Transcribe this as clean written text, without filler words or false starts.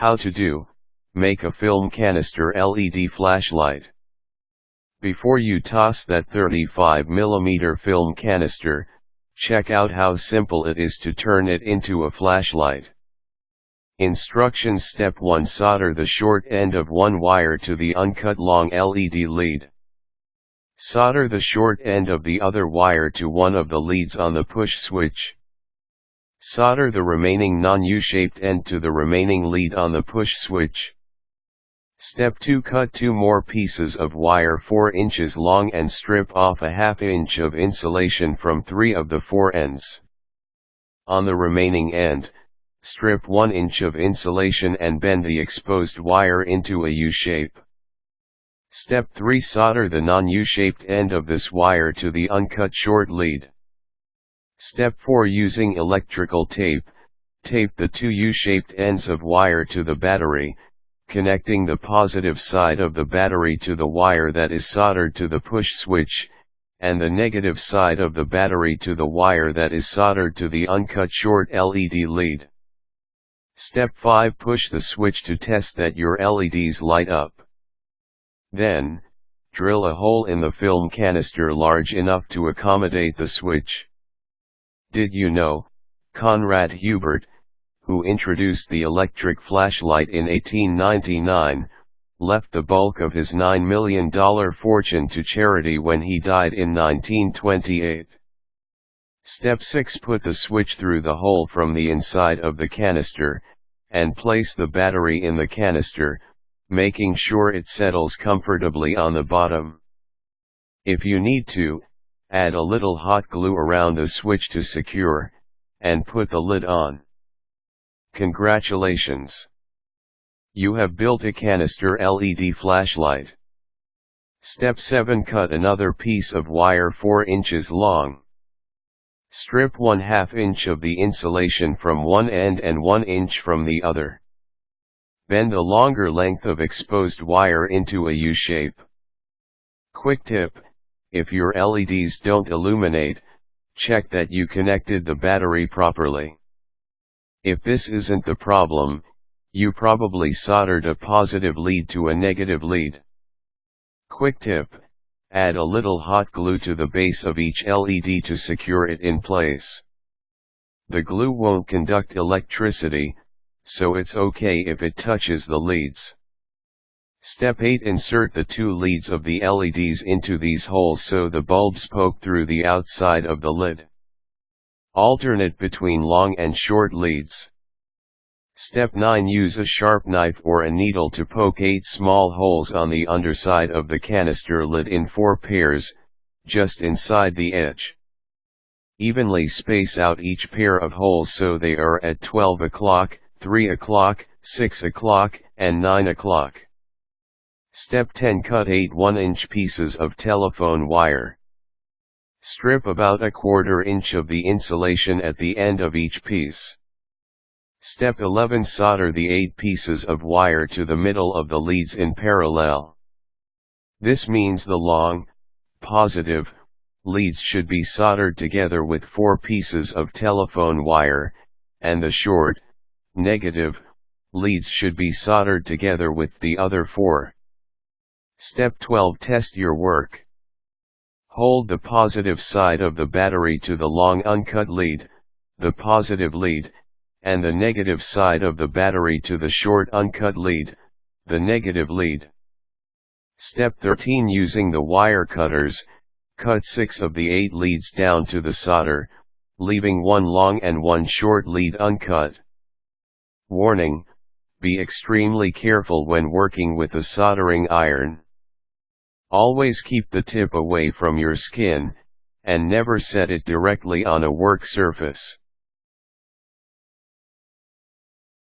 How to do, make a film canister LED flashlight. Before you toss that 35mm film canister, check out how simple it is to turn it into a flashlight. Instructions: Step 1. Solder the short end of one wire to the uncut long LED lead. Solder the short end of the other wire to one of the leads on the push switch. Solder the remaining non-U-shaped end to the remaining lead on the push switch. Step 2. Cut 2 more pieces of wire 4 inches long and strip off a ½ inch of insulation from 3 of the 4 ends. On the remaining end, strip 1 inch of insulation and bend the exposed wire into a U-shape. Step 3. Solder the non-U-shaped end of this wire to the uncut short lead. Step 4. Using electrical tape, tape the 2 U-shaped ends of wire to the battery, connecting the positive side of the battery to the wire that is soldered to the push switch, and the negative side of the battery to the wire that is soldered to the uncut short LED lead. Step 5. Push the switch to test that your LEDs light up. Then, drill a hole in the film canister large enough to accommodate the switch. Did you know, Conrad Hubert, who introduced the electric flashlight in 1899, left the bulk of his $9 million fortune to charity when he died in 1928. Step 6. Put the switch through the hole from the inside of the canister, and place the battery in the canister, making sure it settles comfortably on the bottom. If you need to, add a little hot glue around the switch to secure, and put the lid on. Congratulations! You have built a canister LED flashlight. Step 7. Cut another piece of wire 4 inches long. Strip 1/2 inch of the insulation from one end and 1 inch from the other. Bend a longer length of exposed wire into a U-shape. Quick tip: if your LEDs don't illuminate, check that you connected the battery properly. If this isn't the problem, you probably soldered a positive lead to a negative lead. Quick tip: add a little hot glue to the base of each LED to secure it in place. The glue won't conduct electricity, so it's okay if it touches the leads. Step 8. Insert the 2 leads of the LEDs into these holes so the bulbs poke through the outside of the lid. Alternate between long and short leads. Step 9. Use a sharp knife or a needle to poke 8 small holes on the underside of the canister lid in 4 pairs, just inside the edge. Evenly space out each pair of holes so they are at 12 o'clock, 3 o'clock, 6 o'clock, and 9 o'clock. Step 10. Cut 8 1-inch pieces of telephone wire. Strip about a 1/4 inch of the insulation at the end of each piece. Step 11. Solder the 8 pieces of wire to the middle of the leads in parallel. This means the long, positive, leads should be soldered together with 4 pieces of telephone wire, and the short, negative, leads should be soldered together with the other 4. Step 12. Test your work. Hold the positive side of the battery to the long uncut lead, the positive lead, and the negative side of the battery to the short uncut lead, the negative lead. Step 13. Using the wire cutters, cut 6 of the 8 leads down to the solder, leaving 1 long and 1 short lead uncut. Warning: be extremely careful when working with the soldering iron. Always keep the tip away from your skin, and never set it directly on a work surface.